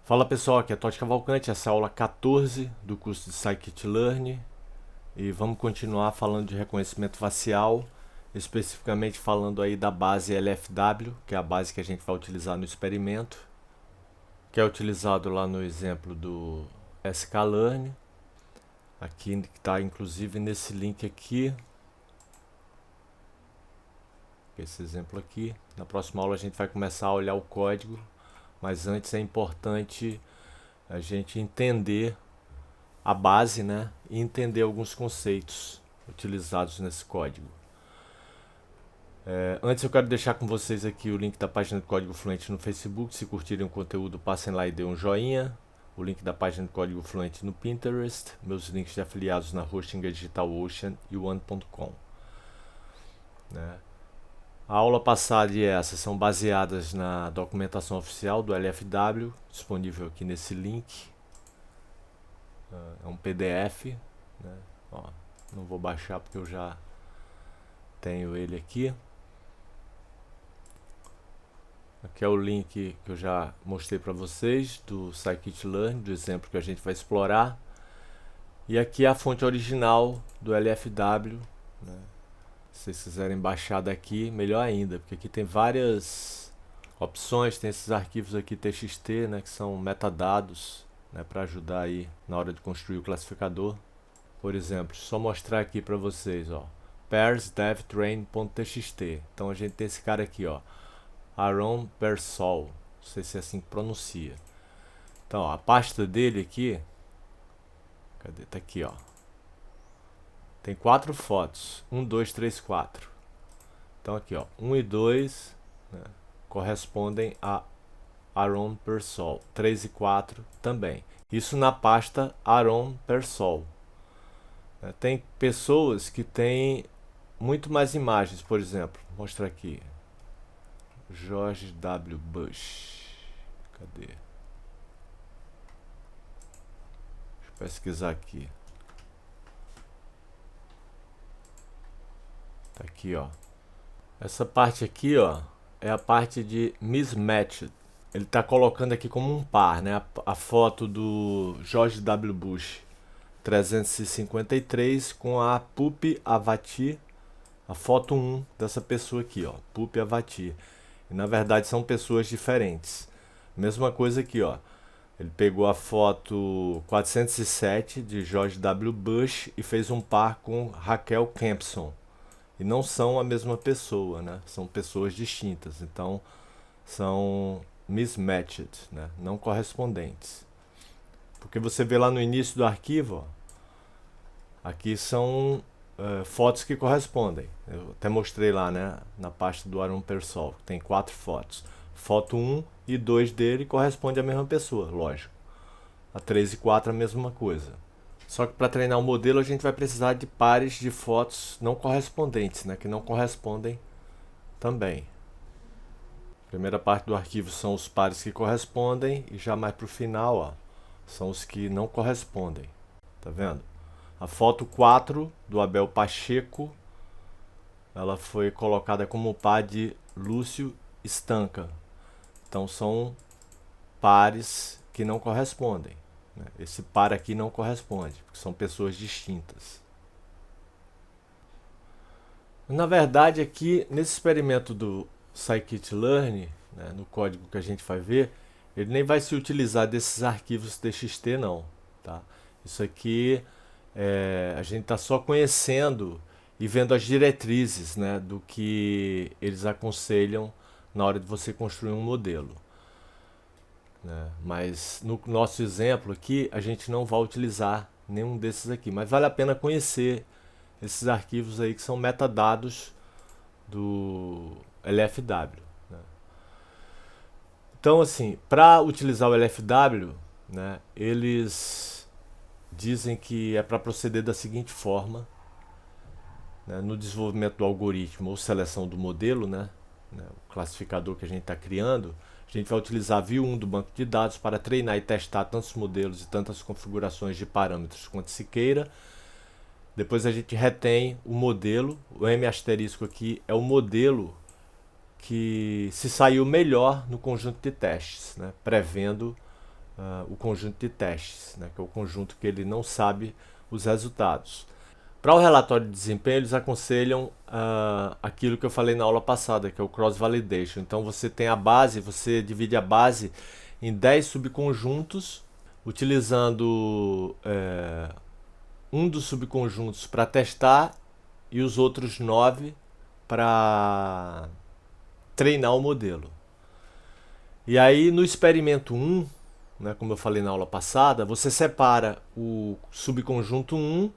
Fala pessoal, aqui é Totti Cavalcante, essa é a aula 14 do curso de Scikit-Learn e vamos continuar falando de reconhecimento facial, especificamente falando aí da base LFW, que é a base que a gente vai utilizar no experimento, que é utilizado lá no exemplo do sklearn, aqui que está inclusive nesse link aqui, esse exemplo aqui. Na próxima aula a gente vai começar a olhar o código, mas antes é importante a gente entender a base, né, e entender alguns conceitos utilizados nesse código. Antes eu quero deixar com vocês aqui o link da página do Código Fluente no Facebook. Se curtirem o conteúdo, passem lá e dêem um joinha. O link da página do Código Fluente no Pinterest. Meus links de afiliados na Hostinga, DigitalOcean e One.com. Né? A aula passada e essa são baseadas na documentação oficial do LFW, disponível aqui nesse link. É um PDF, né? Ó, não vou baixar porque eu já tenho ele aqui. Aqui é o link que eu já mostrei para vocês do Scikit-Learn, do exemplo que a gente vai explorar. E aqui é a fonte original do LFW, né? Se vocês quiserem baixar daqui, melhor ainda, porque aqui tem várias opções, tem esses arquivos aqui TXT, né, que são metadados, né, para ajudar aí na hora de construir o classificador. Por exemplo, só mostrar aqui para vocês, ó, pairs.devtrain.txt. Então a gente tem esse cara aqui, ó, Aaron Persol, não sei se é assim que pronuncia. Então, ó, a pasta dele aqui, cadê? Tá aqui, ó. Tem 4 fotos, 1, 2, 3, 4. Então aqui, ó, 1 e 2, né, correspondem a Aaron Persol. 3 e 4 também. Isso na pasta Aaron Persol. Tem pessoas que têm muito mais imagens, por exemplo, vou mostrar aqui. George W. Bush. Cadê? Deixa eu pesquisar aqui. Tá aqui, ó. Essa parte aqui, ó, é a parte de mismatched. Ele tá colocando aqui como um par, né? A foto do George W. Bush 353 com a Pupi Avati, a foto 1 dessa pessoa aqui, ó, Pupi Avati. E na verdade são pessoas diferentes. Mesma coisa aqui, ó. Ele pegou a foto 407 de George W. Bush e fez um par com Raquel Kempson. E não são a mesma pessoa, né? São pessoas distintas. Então são mismatched, né? Não correspondentes. Porque você vê lá no início do arquivo, ó, aqui são fotos que correspondem. Eu até mostrei lá, né, na pasta do Aaron Persol. Tem 4 fotos. Foto 1 e 2 dele correspondem à mesma pessoa, lógico. A 3 e 4 a mesma coisa. Só que para treinar o modelo a gente vai precisar de pares de fotos não correspondentes, né, que não correspondem também. A primeira parte do arquivo são os pares que correspondem e já mais para o final, ó, são os que não correspondem. Tá vendo? A foto 4 do Abel Pacheco, ela foi colocada como par de Lúcio Estanca. Então são pares que não correspondem, né? Esse par aqui não corresponde, porque são pessoas distintas. Na verdade, aqui nesse experimento do Scikit-Learn, né, no código que a gente vai ver, ele nem vai se utilizar desses arquivos TXT não, tá? Isso aqui a gente está só conhecendo e vendo as diretrizes, né, do que eles aconselham na hora de você construir um modelo, né? Mas no nosso exemplo aqui a gente não vai utilizar nenhum desses aqui, mas vale a pena conhecer esses arquivos aí que são metadados do LFW, né? Então assim, para utilizar o LFW, né, eles dizem que é para proceder da seguinte forma, né, no desenvolvimento do algoritmo ou seleção do modelo, né, o classificador que a gente está criando. A gente vai utilizar a view 1 do banco de dados para treinar e testar tantos modelos e tantas configurações de parâmetros quanto se queira. Depois a gente retém o modelo, o M asterisco aqui é o modelo que se saiu melhor no conjunto de testes, né, prevendo o conjunto de testes, né, que é o conjunto que ele não sabe os resultados. Para o relatório de desempenho, eles aconselham aquilo que eu falei na aula passada, que é o cross-validation. Então você tem a base, você divide a base em 10 subconjuntos, utilizando um dos subconjuntos para testar e os outros 9 para treinar o modelo. E aí no experimento 1, né, como eu falei na aula passada, você separa o subconjunto 1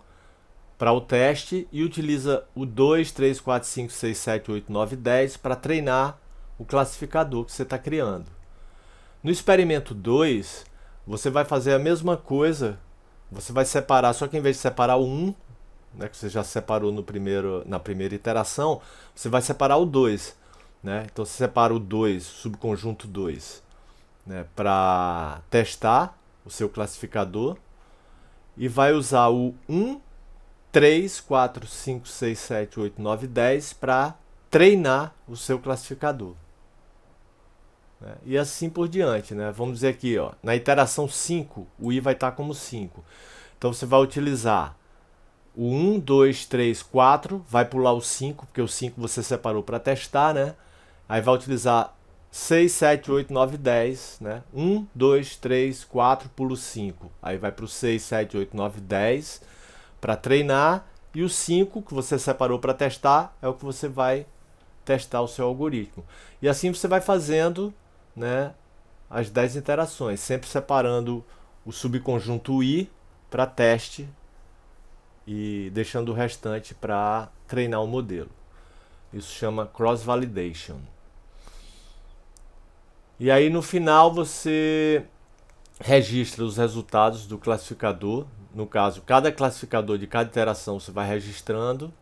para o teste e utiliza o 2, 3, 4, 5, 6, 7, 8, 9, 10 para treinar o classificador que você está criando. No experimento 2, você vai fazer a mesma coisa, você vai separar, só que em vez de separar o 1, né, que você já separou na primeira iteração, você vai separar o 2. Né? Então você separa o 2, subconjunto 2, né, para testar o seu classificador e vai usar o 1, 3, 4, 5, 6, 7, 8, 9, 10 para treinar o seu classificador. Né? E assim por diante. Né? Vamos dizer aqui, ó, na iteração 5, o i vai estar como 5. Então você vai utilizar o 1, 2, 3, 4, vai pular o 5, porque o 5 você separou para testar, né? Aí vai utilizar 6, 7, 8, 9, 10, né? 1, 2, 3, 4, pulo 5. Aí vai para o 6, 7, 8, 9, 10 para treinar. E o 5 que você separou para testar é o que você vai testar o seu algoritmo. E assim você vai fazendo, né, as 10 interações, sempre separando o subconjunto i para teste e deixando o restante para treinar o modelo. Isso chama cross-validation. E aí no final você registra os resultados do classificador. No caso, cada classificador de cada iteração você vai registrando,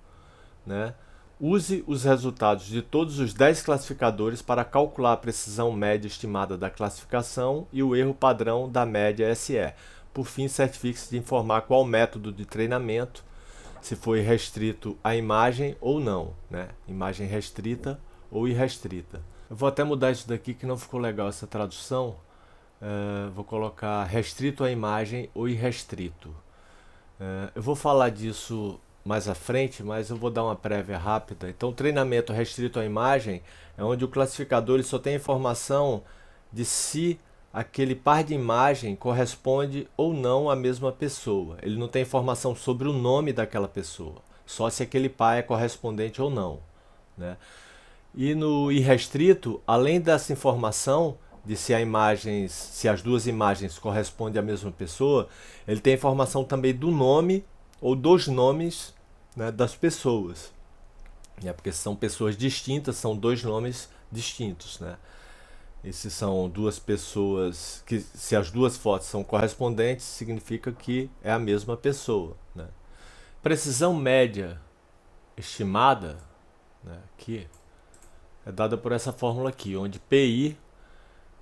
né? Use os resultados de todos os 10 classificadores para calcular a precisão média estimada da classificação e o erro padrão da média SE. Por fim, certifique-se de informar qual método de treinamento, se foi restrito à imagem ou não, né? Imagem restrita ou irrestrita. Eu vou até mudar isso daqui que não ficou legal essa tradução. Vou colocar restrito à imagem ou irrestrito. Eu vou falar disso mais à frente, mas eu vou dar uma prévia rápida. Então, o treinamento restrito à imagem é onde o classificador ele só tem informação de se aquele par de imagem corresponde ou não à mesma pessoa. Ele não tem informação sobre o nome daquela pessoa, só se aquele par é correspondente ou não. Né? E no irrestrito, além dessa informação de se as duas imagens correspondem à mesma pessoa, ele tem informação também do nome ou dos nomes, né, das pessoas. Porque são pessoas distintas, são dois nomes distintos. Né? E se são duas pessoas, se as duas fotos são correspondentes, significa que é a mesma pessoa. Né? Precisão média estimada, né, aqui, é dada por essa fórmula aqui, onde PI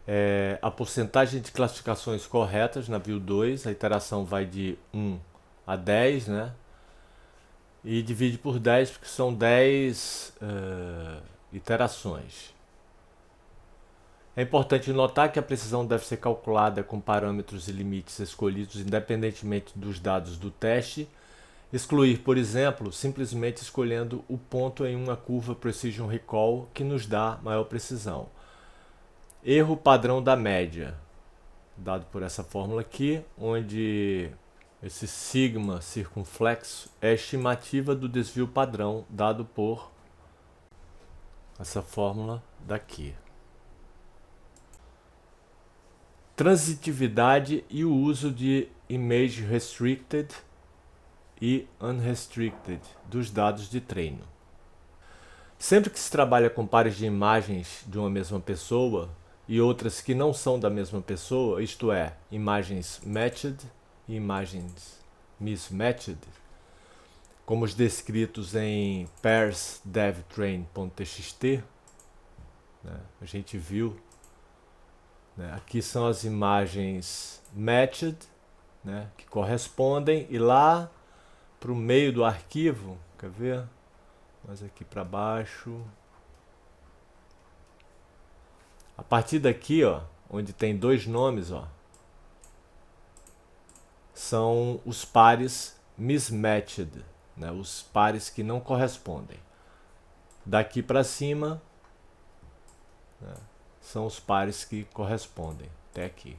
é a porcentagem de classificações corretas na view 2, a iteração vai de 1 a 10, né? E divide por 10 porque são 10 iterações. É importante notar que a precisão deve ser calculada com parâmetros e limites escolhidos independentemente dos dados do teste. Excluir, por exemplo, simplesmente escolhendo o ponto em uma curva Precision Recall que nos dá maior precisão. Erro padrão da média, dado por essa fórmula aqui, onde esse sigma circunflexo é a estimativa do desvio padrão dado por essa fórmula daqui. Transitividade e o uso de image restricted e unrestricted dos dados de treino. Sempre que se trabalha com pares de imagens de uma mesma pessoa e outras que não são da mesma pessoa, isto é, imagens matched e imagens mismatched, como os descritos em pairs.dev.train.txt, né? A gente viu, né? Aqui são as imagens matched, né? Que correspondem, e lá para o meio do arquivo, quer ver? Mas aqui para baixo, a partir daqui, ó, onde tem dois nomes, ó, são os pares mismatched, né? Os pares que não correspondem. Daqui para cima, né, são os pares que correspondem até aqui.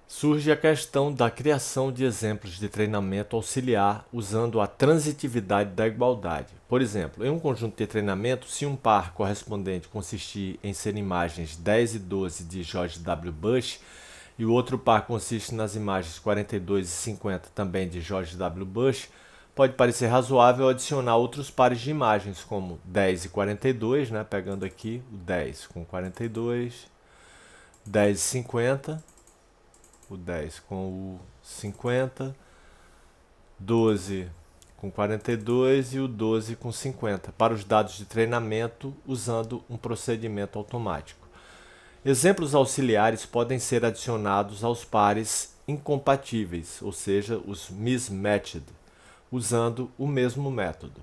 Surge a questão da criação de exemplos de treinamento auxiliar usando a transitividade da igualdade. Por exemplo, em um conjunto de treinamento, se um par correspondente consistir em ser imagens 10 e 12 de George W. Bush e o outro par consiste nas imagens 42 e 50 também de George W. Bush, pode parecer razoável adicionar outros pares de imagens, como 10 e 42, né, pegando aqui o 10 com 42, 10 e 50, o 10 com o 50, 12 com 42 e o 12 com 50, para os dados de treinamento usando um procedimento automático. Exemplos auxiliares podem ser adicionados aos pares incompatíveis, ou seja, os mismatched, usando o mesmo método.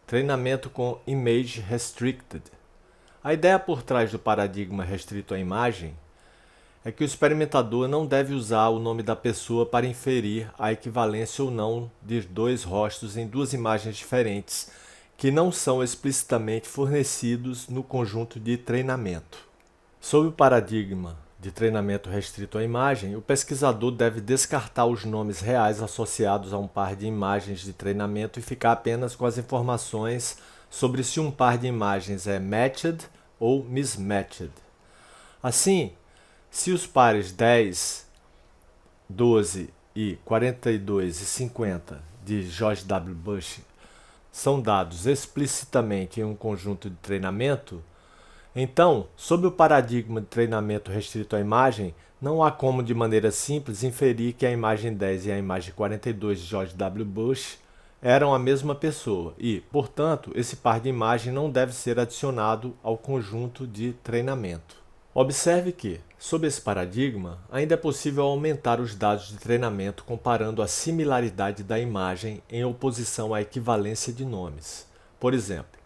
Treinamento com Image Restricted. A ideia por trás do paradigma restrito à imagem é que o experimentador não deve usar o nome da pessoa para inferir a equivalência ou não de dois rostos em duas imagens diferentes, que não são explicitamente fornecidos no conjunto de treinamento. Sob o paradigma de treinamento restrito à imagem, o pesquisador deve descartar os nomes reais associados a um par de imagens de treinamento e ficar apenas com as informações sobre se um par de imagens é matched ou mismatched. Assim, se os pares 10, 12 e 42 e 50 de George W. Bush são dados explicitamente em um conjunto de treinamento, então, sob o paradigma de treinamento restrito à imagem, não há como de maneira simples inferir que a imagem 10 e a imagem 42 de George W. Bush eram a mesma pessoa e, portanto, esse par de imagem não deve ser adicionado ao conjunto de treinamento. Observe que, sob esse paradigma, ainda é possível aumentar os dados de treinamento comparando a similaridade da imagem em oposição à equivalência de nomes. Por exemplo,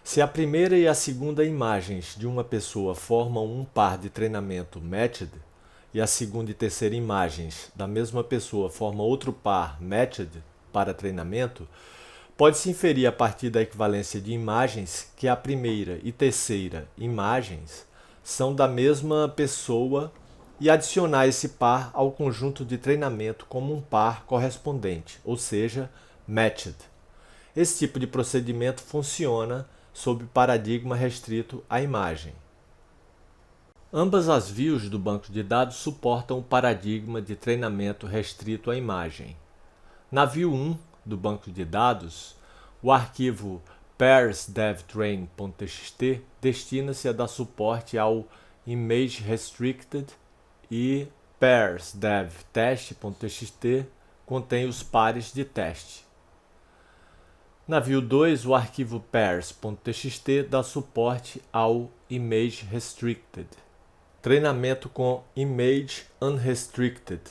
se a primeira e a segunda imagens de uma pessoa formam um par de treinamento matched, e a segunda e terceira imagens da mesma pessoa formam outro par matched para treinamento, pode-se inferir a partir da equivalência de imagens que a primeira e terceira imagens são da mesma pessoa e adicionar esse par ao conjunto de treinamento como um par correspondente, ou seja, matched. Esse tipo de procedimento funciona sob paradigma restrito à imagem. Ambas as views do banco de dados suportam o paradigma de treinamento restrito à imagem. Na view 1 do banco de dados, o arquivo pairsdevtrain.txt destina-se a dar suporte ao Image Restricted e pairsdevtest.txt contém os pares de teste. Na view 2, o arquivo pairs.txt dá suporte ao Image Restricted. Treinamento com Image Unrestricted.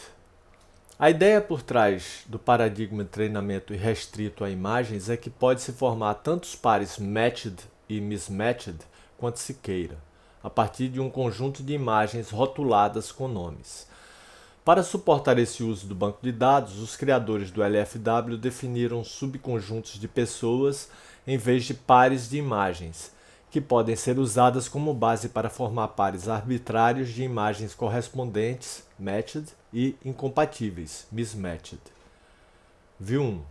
A ideia por trás do paradigma de treinamento irrestrito a imagens é que pode-se formar tantos pares matched e mismatched quanto se queira, a partir de um conjunto de imagens rotuladas com nomes. Para suportar esse uso do banco de dados, os criadores do LFW definiram subconjuntos de pessoas em vez de pares de imagens, que podem ser usadas como base para formar pares arbitrários de imagens correspondentes, matched, e incompatíveis, mismatched. View 1.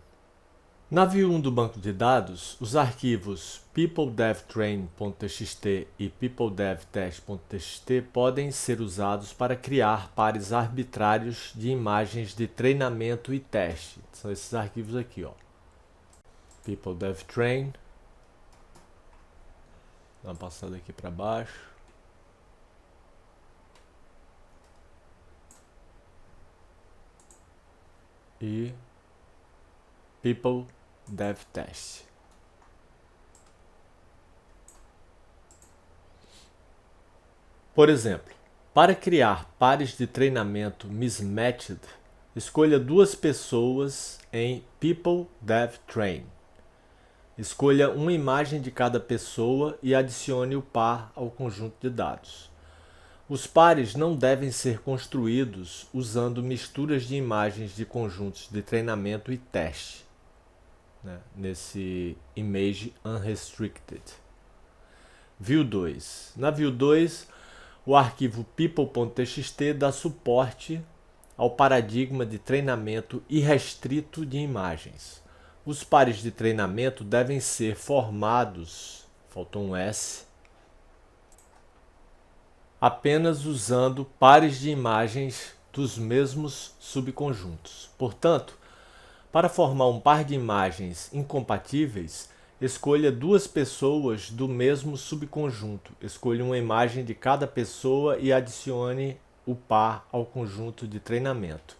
Na view 1 do banco de dados, os arquivos peopledevtrain.txt e peopledevtest.txt podem ser usados para criar pares arbitrários de imagens de treinamento e teste. São esses arquivos aqui, ó. peopledevtrain. Dá uma passada aqui para baixo. E peopledevtest. Por exemplo, para criar pares de treinamento mismatched, escolha duas pessoas em peopledevtrain. Escolha uma imagem de cada pessoa e adicione o par ao conjunto de dados. Os pares não devem ser construídos usando misturas de imagens de conjuntos de treinamento e teste, né, nesse Image Unrestricted. View 2. Na View 2, o arquivo people.txt dá suporte ao paradigma de treinamento irrestrito de imagens. Os pares de treinamento devem ser formados, faltou um S, apenas usando pares de imagens dos mesmos subconjuntos. Portanto, para formar um par de imagens incompatíveis, escolha duas pessoas do mesmo subconjunto. Escolha uma imagem de cada pessoa e adicione o par ao conjunto de treinamento.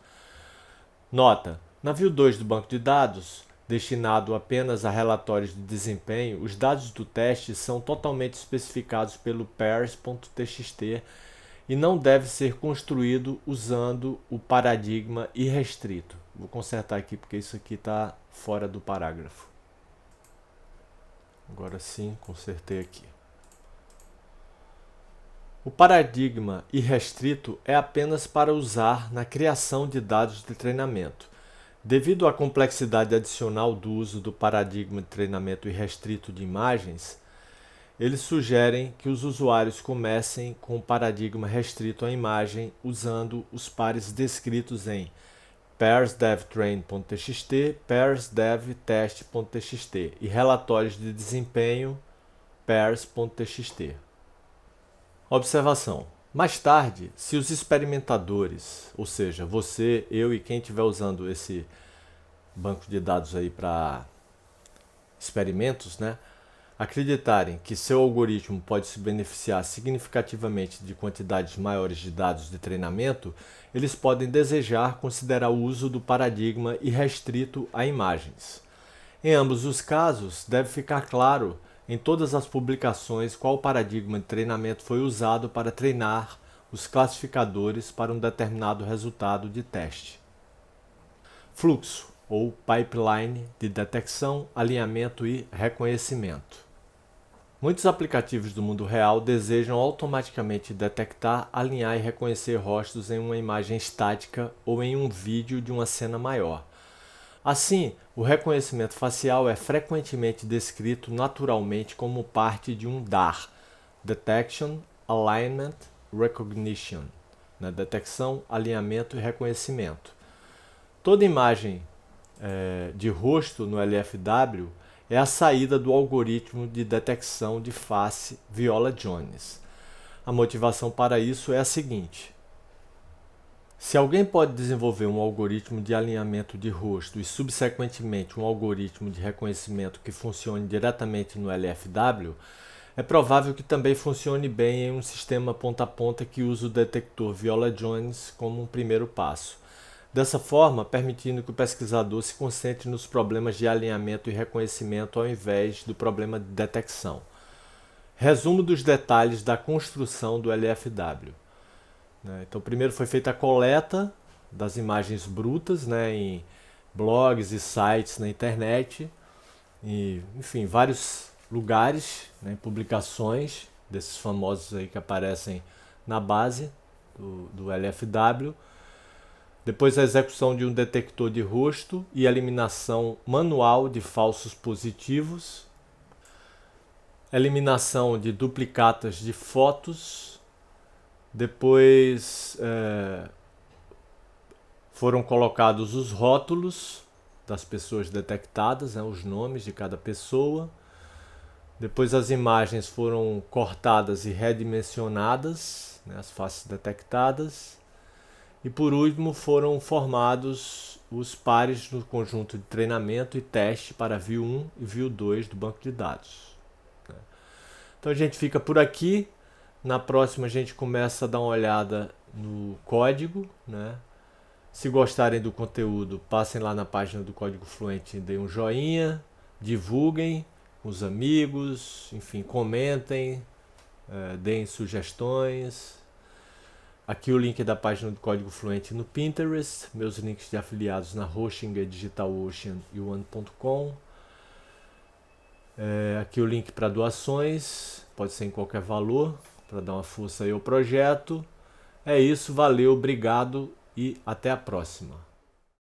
Nota: na View 2 do banco de dados, destinado apenas a relatórios de desempenho, os dados do teste são totalmente especificados pelo pairs.txt e não deve ser construído usando o paradigma irrestrito. Vou consertar aqui porque isso aqui está fora do parágrafo. Agora sim, consertei aqui. O paradigma irrestrito é apenas para usar na criação de dados de treinamento. Devido à complexidade adicional do uso do paradigma de treinamento irrestrito de imagens, eles sugerem que os usuários comecem com o paradigma restrito à imagem usando os pares descritos em pairs.dev.train.txt, pairs.dev.test.txt e relatórios de desempenho pairs.txt. Observação: mais tarde, se os experimentadores, ou seja, você, eu e quem estiver usando esse banco de dados aí para experimentos, né, acreditarem que seu algoritmo pode se beneficiar significativamente de quantidades maiores de dados de treinamento, eles podem desejar considerar o uso do paradigma irrestrito a imagens. Em ambos os casos, deve ficar claro em todas as publicações qual paradigma de treinamento foi usado para treinar os classificadores para um determinado resultado de teste. Fluxo, ou pipeline de detecção, alinhamento e reconhecimento. Muitos aplicativos do mundo real desejam automaticamente detectar, alinhar e reconhecer rostos em uma imagem estática ou em um vídeo de uma cena maior. Assim, o reconhecimento facial é frequentemente descrito naturalmente como parte de um DAR, Detection, Alignment, Recognition, né? Detecção, alinhamento e reconhecimento. Toda imagem de rosto no LFW é a saída do algoritmo de detecção de face Viola-Jones. A motivação para isso é a seguinte: se alguém pode desenvolver um algoritmo de alinhamento de rosto e, subsequentemente, um algoritmo de reconhecimento que funcione diretamente no LFW, é provável que também funcione bem em um sistema ponta a ponta que usa o detector Viola-Jones como um primeiro passo. Dessa forma, permitindo que o pesquisador se concentre nos problemas de alinhamento e reconhecimento ao invés do problema de detecção. Resumo dos detalhes da construção do LFW. Então, primeiro foi feita a coleta das imagens brutas, né, em blogs e sites na internet, e, enfim, vários lugares, né, publicações desses famosos aí que aparecem na base do LFW. Depois a execução de um detector de rosto e eliminação manual de falsos positivos, eliminação de duplicatas de fotos. Depois foram colocados os rótulos das pessoas detectadas, né, os nomes de cada pessoa. Depois as imagens foram cortadas e redimensionadas, né, as faces detectadas. E por último foram formados os pares no conjunto de treinamento e teste para View 1 e View 2 do banco de dados. Então a gente fica por aqui. Na próxima a gente começa a dar uma olhada no código, né? Se gostarem do conteúdo, passem lá na página do Código Fluente e deem um joinha, divulguem com os amigos, enfim, comentem, deem sugestões. Aqui o link da página do Código Fluente no Pinterest, meus links de afiliados na Hostinger, DigitalOcean e One.com. Aqui o link para doações, pode ser em qualquer valor, para dar uma força aí ao projeto. É isso, valeu, obrigado e até a próxima.